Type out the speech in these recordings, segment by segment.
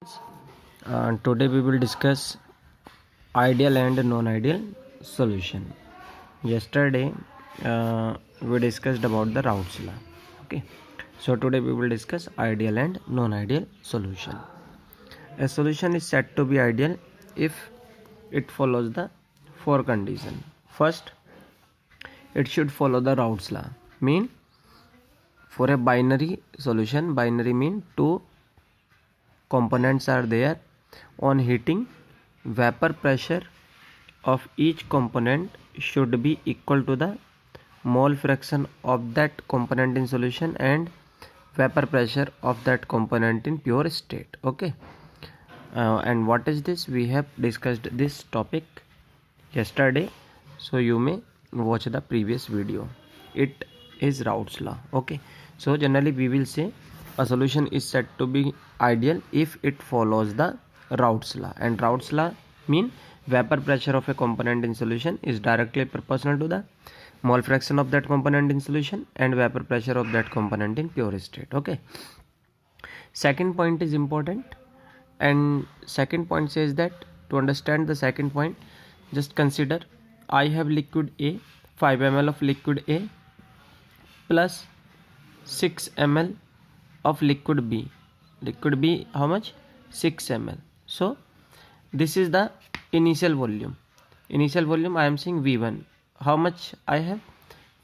Today we will discuss ideal and non-ideal solution. Yesterday we discussed about the Raoult's law. Okay, so today we will discuss ideal and non-ideal solution. A solution is said to be ideal if it follows the four conditions. First, it should follow the Raoult's law. Mean for a binary solution, binary mean two components are there. On heating, vapor pressure of each component should be equal to the mole fraction of that component in solution and vapor pressure of that component in pure state. Okay, and what is this? We have discussed this topic yesterday, so you may watch the previous video. It is Raoult's law. Okay, so generally we will say a solution is said to be ideal if it follows the Raoult's law, and Raoult's law mean vapor pressure of a component in solution is directly proportional to the mole fraction of that component in solution and vapor pressure of that component in pure state. Okay, second point is important, and second point says that to understand the second point, just consider I have liquid A, 5 ml of liquid A plus 6 ml of liquid B. Liquid B how much? 6 ml. So this is the initial volume. Initial volume I am saying V1. How much I have?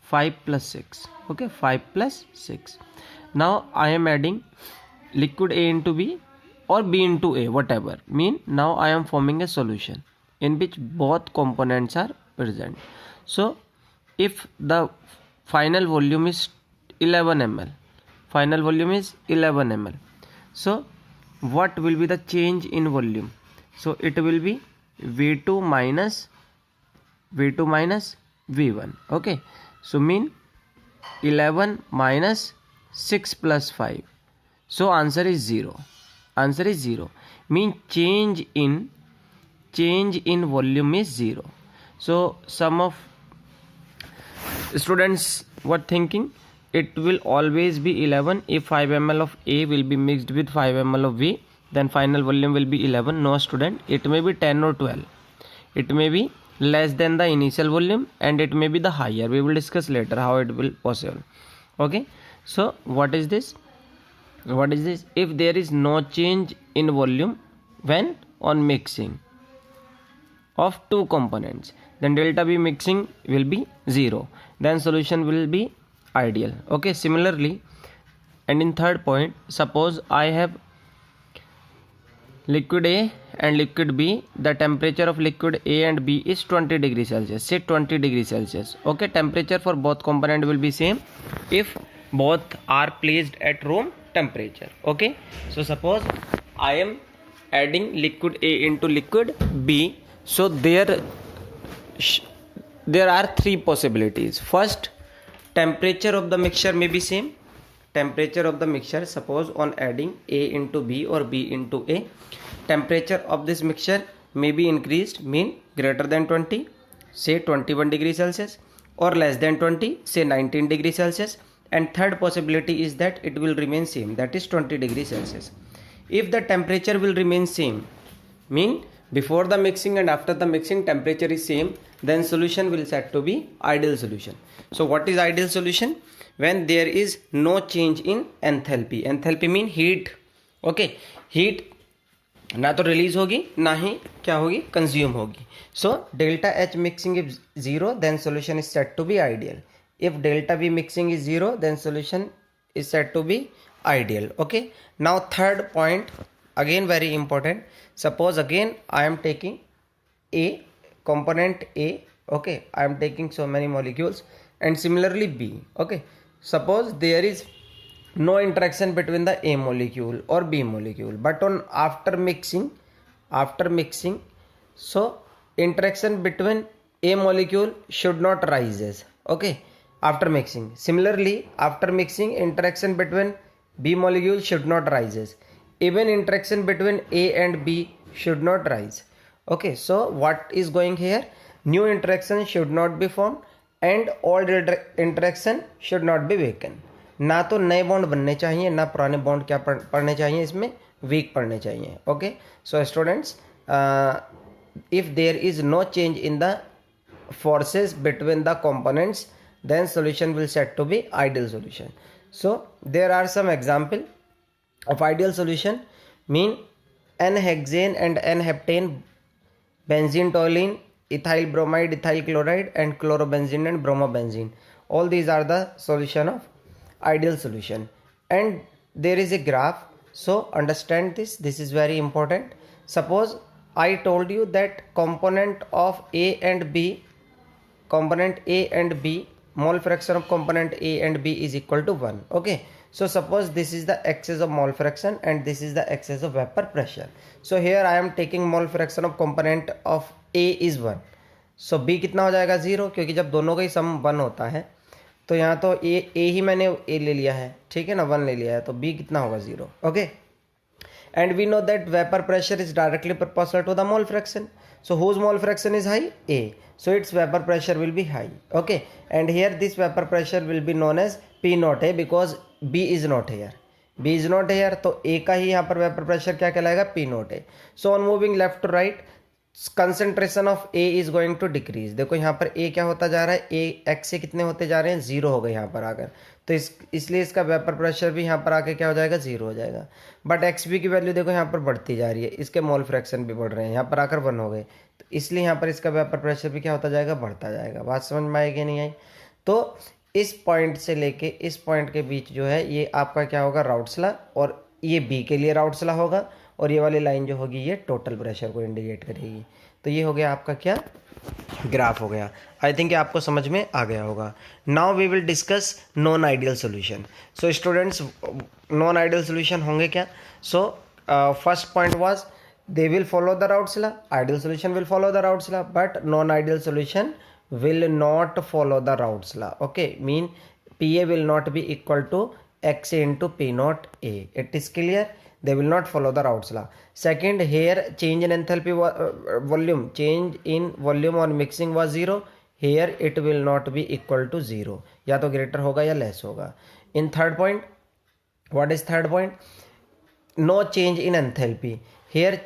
5 plus 6. Okay, 5 plus 6. Now I am adding liquid A into B or B into A, whatever. Mean now I am forming a solution in which both components are present. So if the final volume is 11 ml, final volume is 11 ml. So what will be the change in volume? So it will be V2 minus V1. Okay, so mean 11 minus 6 plus 5. So answer is 0. Answer is 0. Mean change in volume is 0. So some of students were thinking it will always be 11 if 5 ml of A will be mixed with 5 ml of B, then final volume will be 11. No student, it may be 10 or 12. It may be less than the initial volume and it may be the higher. We will discuss later how it will possible. Okay, so what is this? What is this? If there is no change in volume when on mixing of two components, then delta B mixing will be 0. Then solution will be ideal. Okay, similarly, and in third point, suppose I have liquid A and liquid B. The temperature of liquid A and B is 20 degrees Celsius. Say 20 degrees Celsius. Okay, temperature for both component will be same if both are placed at room temperature. Okay, so suppose I am adding liquid A into liquid B. So there are three possibilities. First, temperature of the mixture may be same. Temperature of the mixture, suppose on adding A into B or B into A, temperature of this mixture may be increased, mean greater than 20, say 21 degrees Celsius, or less than 20, say 19 degrees Celsius. And third possibility is that it will remain same, that is 20 degrees Celsius. If the temperature will remain same, mean before the mixing and after the mixing temperature is same, then solution will said to be ideal solution. So what is ideal solution? When there is no change in enthalpy. Enthalpy mean heat. Okay, heat ना तो release होगी ना ही क्या होगी, consume होगी. So delta H mixing is 0, then solution is said to be ideal. If delta V mixing is 0, then solution is said to be ideal. Okay, now third point, again very important. Suppose again I am taking A, component A. Okay, I am taking so many molecules, and similarly B. Okay, suppose there is no interaction between the A molecule or B molecule, but on after mixing, so interaction between A molecule should not rises. Okay, after mixing. Similarly, after mixing, interaction between B molecule should not rises. Even interaction between A and B should not rise. Okay, so what is going here? New interaction should not be formed and old interaction should not be vacant. ना तो नए bond बनने चाहिए, ना पुराने bond क्या पड़ने चाहिए इसमें वीक पड़ने चाहिए. Okay, so students, if there is no change in the forces between the components, then solution will set to be ideal solution. So there are some example of ideal solution. Mean n-hexane and n-heptane, benzene, toluene, ethyl bromide, ethyl chloride, and chlorobenzene and bromobenzene. All these are the solution of ideal solution. And there is a graph, so understand this. This is very important. Suppose I told you that component of A and B, mole fraction of component A and B is equal to 1. Okay, so suppose this is the axis of mole fraction and this is the axis of vapor pressure. So here I am taking mole fraction of component of A is 1. So B कितना हो जाएगा 0, क्योंकि जब दोनों का ही सम 1 होता है तो यहाँ तो A ही मैंने A ले लिया है, ठीक है ना, 1 ले लिया है, तो B कितना होगा 0. Okay, and we know that vapor pressure is directly proportional to the mole fraction. So whose mole fraction is high? A. So its vapor pressure will be high. Okay, and here this vapor pressure will be known as P naught A because B is not here. B is not here, तो A का ही यहाँ पर vapor pressure क्या कहलाएगा? P naught A. So on moving left to right, concentration of A is going to decrease. देखो यहाँ पर A क्या होता जा रहा है? A x से कितने होते जा रहे हैं? 0 हो गए यहाँ पर आकर, तो इसलिए इसका वेपर प्रेशर भी यहाँ पर आके क्या हो जाएगा? 0 हो जाएगा. बट एक्स बी की वैल्यू देखो यहाँ पर बढ़ती जा रही है, इसके मोल फ्रैक्शन भी बढ़ रहे हैं, यहाँ पर आकर 1 हो गए, तो इसलिए यहाँ पर इसका वेपर प्रेशर भी क्या होता जाएगा? बढ़ता जाएगा. बात समझ में आएगी नहीं आई? तो इस पॉइंट से लेके इस पॉइंट के बीच जो है ये आपका क्या होगा? Routes law. और ये बी के लिए राउट्स लॉ होगा, और ये वाली लाइन जो होगी ये टोटल प्रेशर को इंडिकेट करेगी. तो ये हो गया आपका क्या? ग्राफ हो गया. आई थिंक आपको समझ में आ गया होगा. Now we will discuss non ideal solution. So students, non ideal solution होंगे क्या? So first point was they will follow the Raoult's law. Ideal solution will follow the Raoult's law, but non ideal solution will not follow the Raoult's law. Okay, mean PA will not be equal to XA into P naught A. It is clear? They will not follow the Raoult's law. Second, here change in enthalpy volume, change in volume on mixing was 0. Here it will not be equal to 0. या तो greater होगा या less होगा. In third point, what is third point? No change in enthalpy. Here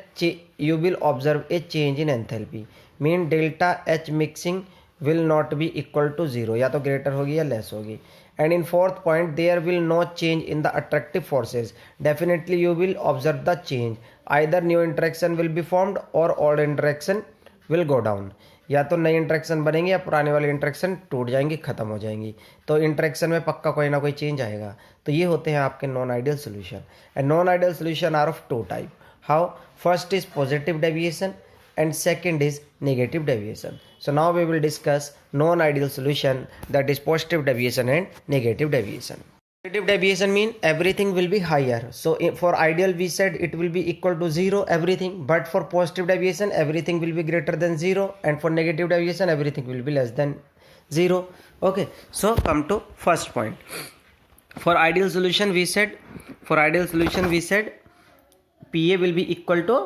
you will observe a change in enthalpy. Mean delta H mixing will not be equal to 0. या तो greater होगी या less होगी. And in fourth point, there will no change in the attractive forces. Definitely you will observe the change. Either new interaction will be formed or old interaction will go down. या तो नई interaction बनेंगे या पुराने वाले interaction टूट जाएंगी, खत्म हो जाएंगी. तो इंट्रैक्शन में पक्का कोई ना कोई चेंज आएगा. तो ये होते हैं आपके non ideal solution. And non ideal solution are of 2 type. How? First is positive deviation and second is negative deviation. So now we will discuss non-ideal solution, that is positive deviation and negative deviation. Negative deviation mean everything will be higher. So for ideal we said it will be equal to 0 everything, but for positive deviation everything will be greater than 0, and for negative deviation everything will be less than 0. Okay, so come to first point. For ideal solution we said PA will be equal to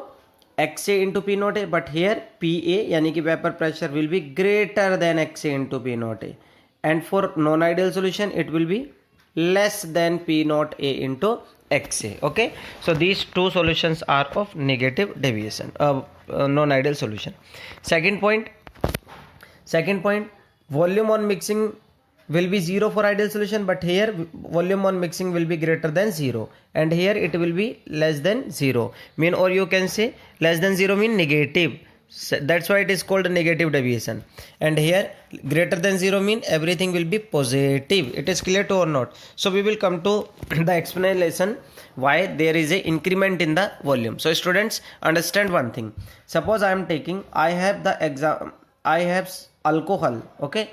XA into P naught A, but here PA यानी कि vapour pressure will be greater than XA into P naught A, and for non-ideal solution it will be less than P naught A into XA. Okay, so these two solutions are of negative deviation, non-ideal solution. Second point, volume on mixing will be 0 for ideal solution, but here volume on mixing will be greater than 0, and here it will be less than 0. Mean, or you can say less than 0 mean negative. That's why it is called negative deviation. And here greater than 0 mean everything will be positive. It is clear to or not? So we will come to the explanation why there is a increment in the volume. So students, understand one thing. Suppose I am taking, I have alcohol. Okay,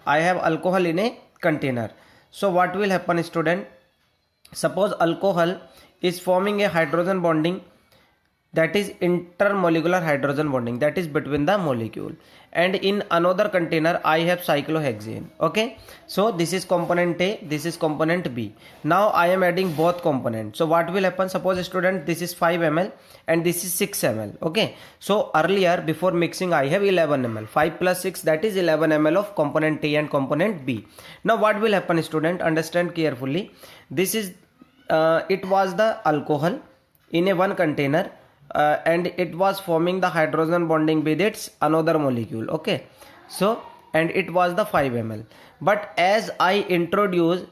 I have alcohol in a container. So what will happen, student? Suppose alcohol is forming a hydrogen bonding, that is intermolecular hydrogen bonding, that is between the molecule, and in another container I have cyclohexane. Okay, so this is component A, this is component B. Now I am adding both components. So what will happen? Suppose, student, this is 5 ml and this is 6 ml. Okay, so earlier before mixing I have 11 ml. 5 plus 6, that is 11 ml of component A and component B. Now what will happen, student? Understand carefully. This is it was the alcohol, in a one container and it was forming the hydrogen bonding with its another molecule. Okay, so and it was the 5 ml. But as I introduce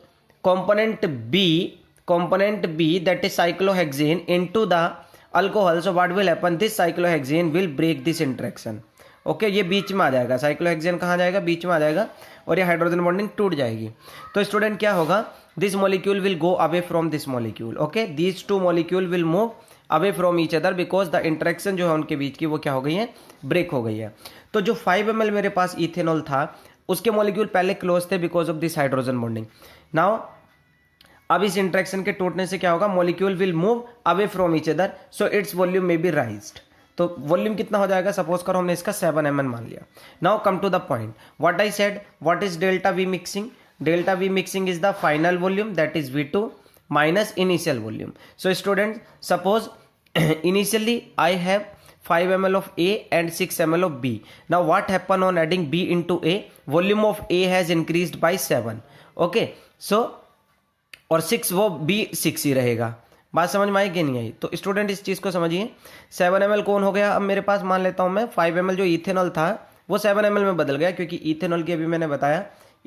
component B that is cyclohexane into the alcohol, so what will happen, this cyclohexane will break this interaction. Okay ये बीच में आ जाएगा, cyclohexane कहाँ जाएगा, बीच में आ जाएगा और ये hydrogen bonding टूट जाएगी. तो स्टूडेंट क्या होगा, this molecule will go away from this molecule. Okay, these two molecule will move away from each other because the interaction जो है उनके बीच की वो क्या हो गई है, ब्रेक हो गई है. तो जो 5 ml मेरे पास इथेनॉल था उसके मॉलिक्यूल पहले क्लोज थे because of this hydrogen bonding. Now अब इस इंटरेक्शन के टूटने से क्या होगा, molecule will move away from each other, so its volume may be राइज्ड. तो वॉल्यूम कितना हो जाएगा, सपोज करो हमने इसका 7 ml मान लिया. Now come to the point, what I said, what is delta V mixing. Delta V mixing is the final volume that is V2 minus initial volume. So students, suppose initially I have 5 ml of A and 6 ml of B. Now what happen on adding B into A, volume of A has increased by 7. Okay, so और 6 वो B 6 ही रहेगा. बात समझ में आई कि नहीं आई. तो student इस चीज़ को समझिए. 7 ml कौन हो गया, अब मेरे पास मान लेता हूँ मैं 5 ml जो इथेनॉल था वो 7 ml में बदल गया, क्योंकि इथेनॉल की अभी मैंने बताया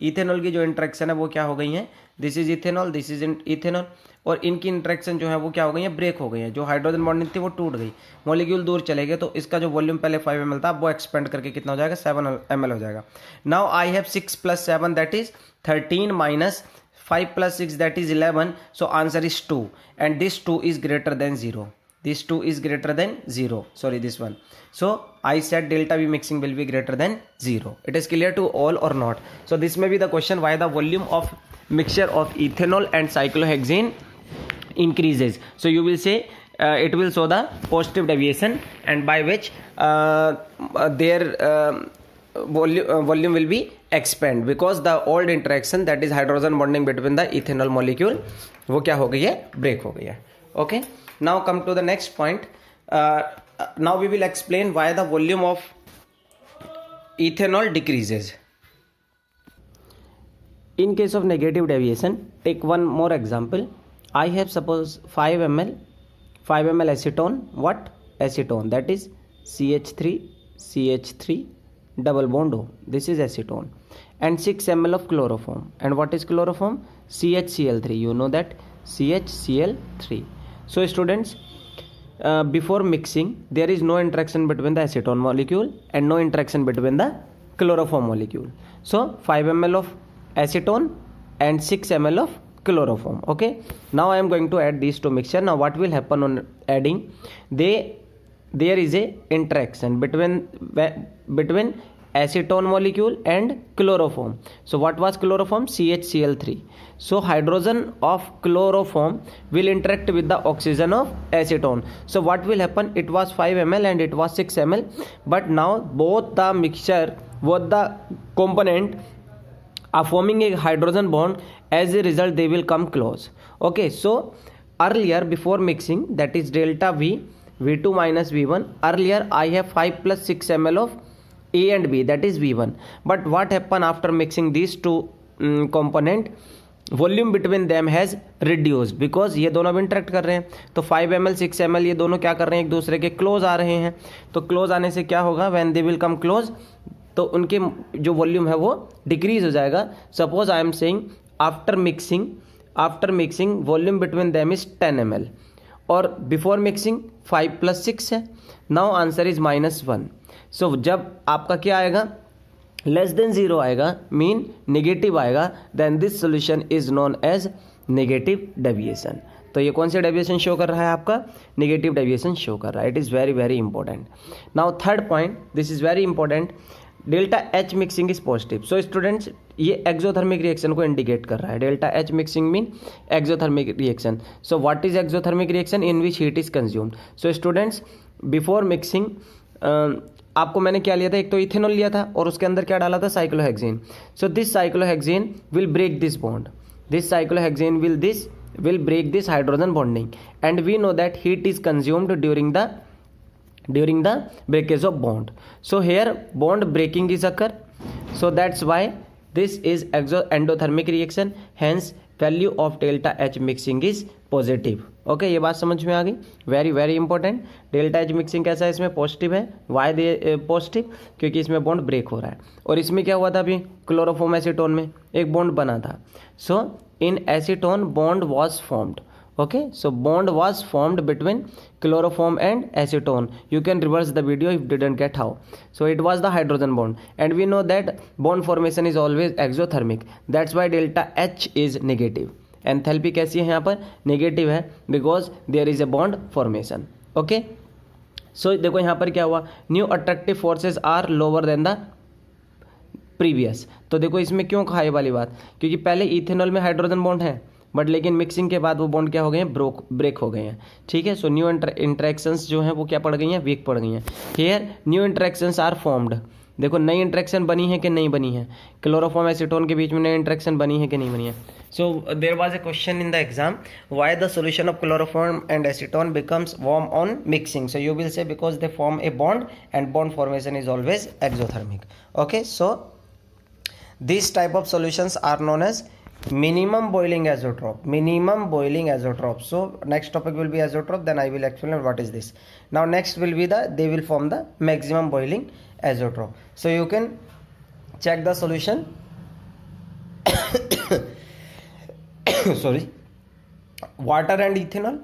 इथेनॉल की जो इंटरेक्शन है वो क्या हो गई है, this is ethanol, this is ethanol, और इनकी इंटरेक्शन जो है वो क्या हो गई है, ब्रेक हो गई है. जो हाइड्रोजन बॉन्डिंग थी वो टूट गई, मॉलिक्यूल दूर चले गए, तो इसका जो वॉल्यूम पहले 5 ml था वो एक्सपेंड करके कितना हो जाएगा, 7 ml हो जाएगा. Now I have 6 + 7 that is 13 minus 5 + 6 that is 11. So answer is 2 and this 2 is greater than 0. This 2 is greater than 0. Sorry, this one. So I said delta V mixing will be greater than 0. It is clear to all or not? So this may be the question, why the volume of mixture of ethanol and cyclohexane increases. So you will say it will show the positive deviation and by which their volume will be expand because the old interaction that is hydrogen bonding between the ethanol molecule वो क्या हो गई है, break हो गई है. Okay, now come to the next point. Now we will explain why the volume of ethanol decreases. In case of negative deviation, take one more example. I have suppose 5 ml acetone. What acetone? That is CH3 double bond O. This is acetone. And 6 ml of chloroform. And what is chloroform? CHCl3. You know that, CHCl3. So students, before mixing there is no interaction between the acetone molecule and no interaction between the chloroform molecule. So 5 ml of acetone and 6 ml of chloroform. Okay, now I am going to add these two mixture. Now what will happen on adding, there is a interaction between acetone molecule and chloroform. So what was chloroform? CHCl3. So hydrogen of chloroform will interact with the oxygen of acetone. So what will happen, it was 5 ml and it was 6 ml, but now both the mixture, both the component are forming a hydrogen bond. As a result they will come close. Okay, so earlier before mixing, that is delta V2 minus V1, earlier I have 5 plus 6 ml of A and B, that is V1. But what happened after mixing these two component, volume between them has reduce because ये दोनों अब interact कर रहे हैं. तो 5 ml 6 ml ये दोनों क्या कर रहे हैं, एक दूसरे के क्लोज आ रहे हैं. तो क्लोज आने से क्या होगा, when they will come close, तो उनके जो वॉल्यूम है वो डिक्रीज हो जाएगा. Suppose I am saying after mixing volume between them is 10 ml और बिफोर मिक्सिंग 5 + 6 है. Now answer is -1. सो जब आपका क्या आएगा, लेस देन 0 आएगा, मीन नेगेटिव आएगा, then this solution is known as negative deviation. तो ये कौन सा डेविएशन शो कर रहा है, आपका नेगेटिव डेविएशन शो कर रहा है. It is very very important. Now third point, this is very important, delta H mixing is positive. So students, ये एक्सोथर्मिक रिएक्शन को इंडिकेट कर रहा है. Delta H mixing mean exothermic reaction. So what is exothermic reaction, in which heat is consumed. So students, before mixing आपको मैंने क्या लिया था, एक तो इथेनॉल लिया था और उसके अंदर क्या डाला था, cyclohexane. So this cyclohexane will break this bond, this cyclohexane will break this hydrogen bonding, and we know that heat is consumed during the breakage of bond. So here bond breaking is occur, so that's why this is endothermic reaction, hence value of delta H mixing is positive. Okay, ये बात समझ में आ गई, very very important. Delta H mixing कैसा है, इसमें positive है, why they positive, क्योंकि इसमें बॉन्ड ब्रेक हो रहा है। और इसमें क्या हुआ था, अभी क्लोरोफॉर्म एसीटोन में एक बॉन्ड बना था। So in acetone bond was formed. Okay, so bond was formed between chloroform and acetone. You can reverse the video if didn't get how. So it was the hydrogen bond, and we know that bond formation is always exothermic. That's why delta H is negative. Enthalpy कैसी है यहाँ पर, negative है, because there is a bond formation. Okay, so देखो यहाँ पर क्या हुआ, new attractive forces are lower than the previous. तो देखो इसमें क्यों कहा ये वाली बात, क्योंकि पहले इथेनॉल में हाइड्रोजन बॉन्ड है, बट लेकिन मिक्सिंग के बाद वो बॉन्ड क्या हो गए हैं, ब्रेक हो गए हैं। ठीक है, सो न्यू इंटरेक्शंस जो हैं वो क्या पड़ गई हैं, वीक पड़ गई हैं। Here new interactions are formed. देखो नई इंटरेक्शन बनी है कि नहीं बनी है, क्लोरोफॉर्म एसीटोन के बीच में नई इंटरेक्शन बनी है कि नहीं बनी है। So there was a question in the exam, why the solution of chloroform and acetone becomes warm on mixing. So you will say because they form a bond and bond formation is always exothermic. Okay, so these type of solutions are known as minimum boiling azeotrope. Minimum boiling azeotrope. So next topic will be azeotrope, then I will explain what is this. Now next will be they will form the maximum boiling azeotrope. So you can check the solution. Sorry, water and ethanol,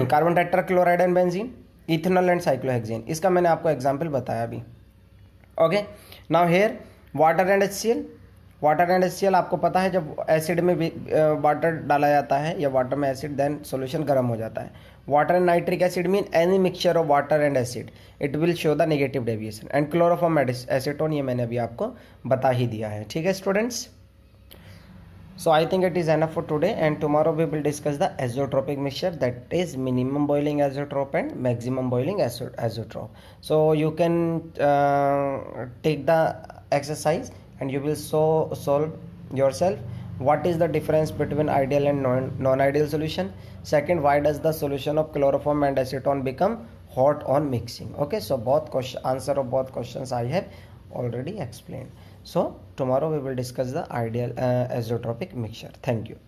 carbon tetrachloride and benzene, ethanol and cyclohexane. इसका मैंने आपको example बताया अभी। Okay, now here water and HCl। Water and HCl आपको पता है, जब acid में वाटर डाला जाता है या वाटर में एसिड, देन सॉल्यूशन गर्म हो जाता है। Water and nitric acid mean any mixture of water and acid, it will show the negative deviation. And chloroform acetone, ये मैंने अभी आपको बता ही दिया है। ठीक है students, so I think it is enough for today, and tomorrow we will discuss the azeotropic mixture, that is minimum boiling azeotrope and maximum boiling azeotrope. So you can take the exercise and you will solve yourself what is the difference between ideal and non-ideal solution. Second, why does the solution of chloroform and acetone become hot on mixing. Okay, so both answer of both questions I have already explained. So tomorrow we will discuss the ideal azeotropic mixture. Thank you.